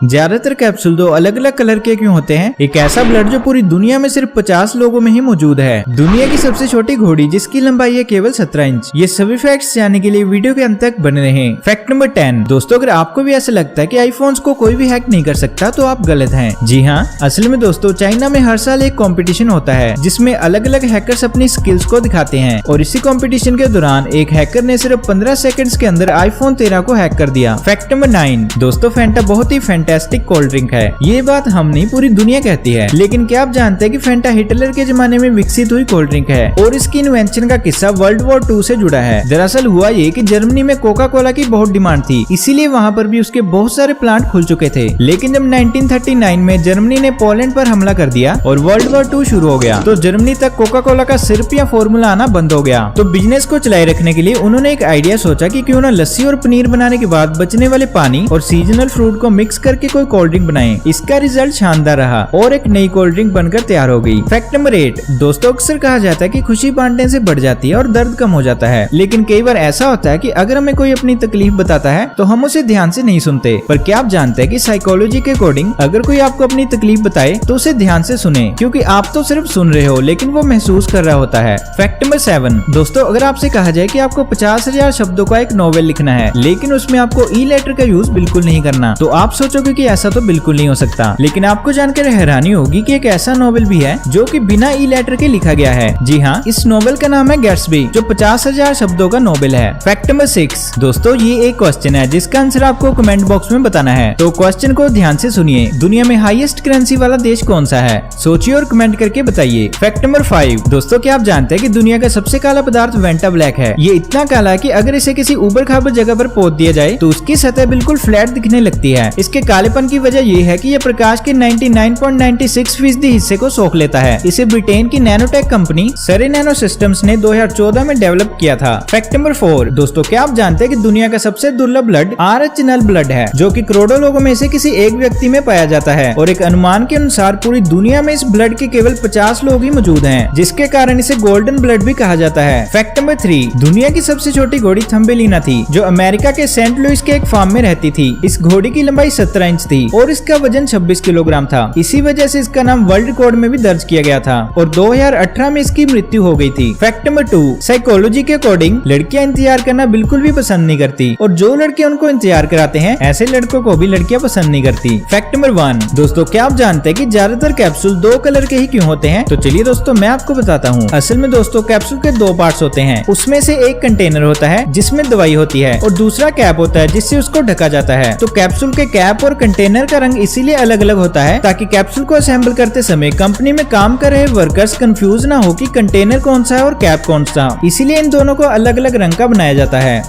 ज्यादातर कैप्सूल दो अलग अलग कलर के क्यों होते हैं? एक ऐसा ब्लड जो पूरी दुनिया में सिर्फ 50 लोगों में ही मौजूद है। दुनिया की सबसे छोटी घोड़ी जिसकी लंबाई है केवल 17 इंच। ये सभी फैक्ट्स जानने के लिए वीडियो के अंत तक बने रहें। Fact number 10। दोस्तों, अगर आपको भी ऐसा लगता है कि आईफोन्स को कोई भी हैक नहीं कर सकता तो आप गलत हैं। जी हाँ, असल में दोस्तों चाइना में हर साल एक कंपटीशन होता है जिसमें अलग अलग हैकर्स अपनी स्किल्स को दिखाते हैं और इसी कंपटीशन के दौरान एक हैकर ने सिर्फ 15 सेकंड्स के अंदर आईफोन 13 को हैक कर दिया। Fact number 9। दोस्तों, फैंटा बहुत ही फैंटास्टिक कोल्ड ड्रिंक है। ये बात हम नहीं पूरी दुनिया कहती है। लेकिन क्या आप जानते हैं कि फैंटा हिटलर के जमाने में विकसित हुई कोल्ड ड्रिंक है और इसकी इन्वेंशन का किस्सा वर्ल्ड वॉर 2 से जुड़ा है। दरअसल हुआ ये कि जर्मनी में कोका कोला की बहुत डिमांड थी, इसीलिए वहाँ पर भी उसके बहुत सारे प्लांट खुल चुके थे। लेकिन जब 1939 में जर्मनी ने पोलैंड पर हमला कर दिया और वर्ल्ड वॉर 2 शुरू हो गया तो जर्मनी तक कोका कोला का सिरप या फॉर्मूला आना बंद हो गया। तो बिजनेस को चलाए रखने के लिए उन्होंने एक आइडिया सोचा कि क्यों ना लस्सी और पनीर बनाने के बाद बचने वाले पानी और सीजनल फ्रूट को मिक्स करके कोई कोल्ड ड्रिंक बनाएं। इसका रिजल्ट शानदार रहा और एक नई कोल्ड ड्रिंक बनकर तैयार हो गई। Fact number 8। दोस्तों, अक्सर कहा जाता है कि खुशी बांटने से बढ़ जाती है और दर्द कम हो जाता है। लेकिन कई बार ऐसा होता है कि अगर हमें कोई अपनी तकलीफ बताता है तो हम उसे ध्यान से नहीं सुनते। पर क्या आप जानते हैं कि साइकोलॉजी के अकॉर्डिंग अगर कोई आपको अपनी तकलीफ बताए तो उसे ध्यान से सुने, क्योंकि आप तो सिर्फ सुन रहे हो लेकिन वो महसूस कर रहा होता है। Fact number 7। दोस्तों, अगर आपसे कहा जाए कि आपको 50,000 शब्दों का एक नॉवेल लिखना है लेकिन उसमें आपको ई लेटर का यूज बिल्कुल नहीं करना, तो आप सोचोगे कि ऐसा तो बिल्कुल नहीं हो सकता। लेकिन आपको जानकर हैरानी होगी कि एक ऐसा नॉवेल भी है जो कि बिना ई लेटर के लिखा गया है। जी हाँ, इस नॉवेल का नाम है गैट्सबी, जो 50,000 शब्दों का नॉवेल है। Fact number 6। दोस्तों, ये एक क्वेश्चन है जिसका आंसर आपको कमेंट बॉक्स में बताना है, तो क्वेश्चन को ध्यान से सुनिए। दुनिया में हाईएस्ट करेंसी वाला देश कौन सा है? सोचिए और कमेंट करके बताइए। Fact number 5। दोस्तों, क्या आप जानते हैं कि दुनिया का सबसे काला पदार्थ वेंटा ब्लैक है? ये इतना काला है कि अगर इसे किसी उबड़ खाबड़ जगह पर पोत दिया जाए तो उसकी सतह बिल्कुल फ्लैट दिखने लगती है। इसके कालेपन की वजह ये है कि ये प्रकाश के 99.96% हिस्से को सोख लेता है। इसे ब्रिटेन की नैनोटेक कंपनी सरे नैनो सिस्टम्स ने 2014 में डेवलप किया था। Fact number 4। दोस्तों, क्या आप जानते हैं कि दुनिया का सबसे दुर्लभ ब्लड RH नल ब्लड है, जो कि करोड़ों लोगों में से किसी एक व्यक्ति में पाया जाता है और एक अनुमान के अनुसार पूरी दुनिया में इस ब्लड के केवल 50 लोग ही मौजूद हैं, जिसके कारण इसे गोल्डन ब्लड भी कहा जाता है। Fact number 3। दुनिया की सबसे छोटी घोड़ी थम्बेलिना थी, जो अमेरिका के सेंट लुइस के एक फार्म में रहती थी। इस घोड़ी की लंबाई 17 इंच थी और इसका वजन 26 किलोग्राम था। इसी वजह से इसका नाम वर्ल्ड रिकॉर्ड में भी दर्ज किया गया था और 2018 में इसकी मृत्यु हो गई थी। Fact number 2। साइकोलॉजी के अकॉर्डिंग लड़कियां इंतजार करना बिल्कुल भी पसंद नहीं करती और जो लड़के उनको इंतजार कराते हैं ऐसे लड़कों को भी लड़कियां पसंद नहीं करती। Fact number 1। दोस्तों, क्या आप जानते हैं कि ज्यादातर कैप्सूल 2 कलर के ही क्यों होते हैं? तो चलिए दोस्तों, मैं आपको बताता हूँ। असल में दोस्तों, कैप्सूल के 2 पार्ट्स होते हैं। उसमें से एक कंटेनर होता है जिसमें दवाई होती है और दूसरा कैप होता है जिससे उसको ढका जाता है। तो कैप्सूल के कैप और कंटेनर का रंग इसीलिए अलग अलग होता है ताकि कैप्सूल को असेंबल करते समय कंपनी में काम कर रहे वर्कर्स कंफ्यूज ना हो कि कंटेनर कौन सा है और कैप कौन सा। इसीलिए इन दोनों को अलग अलग रंग का बनाया जाता है।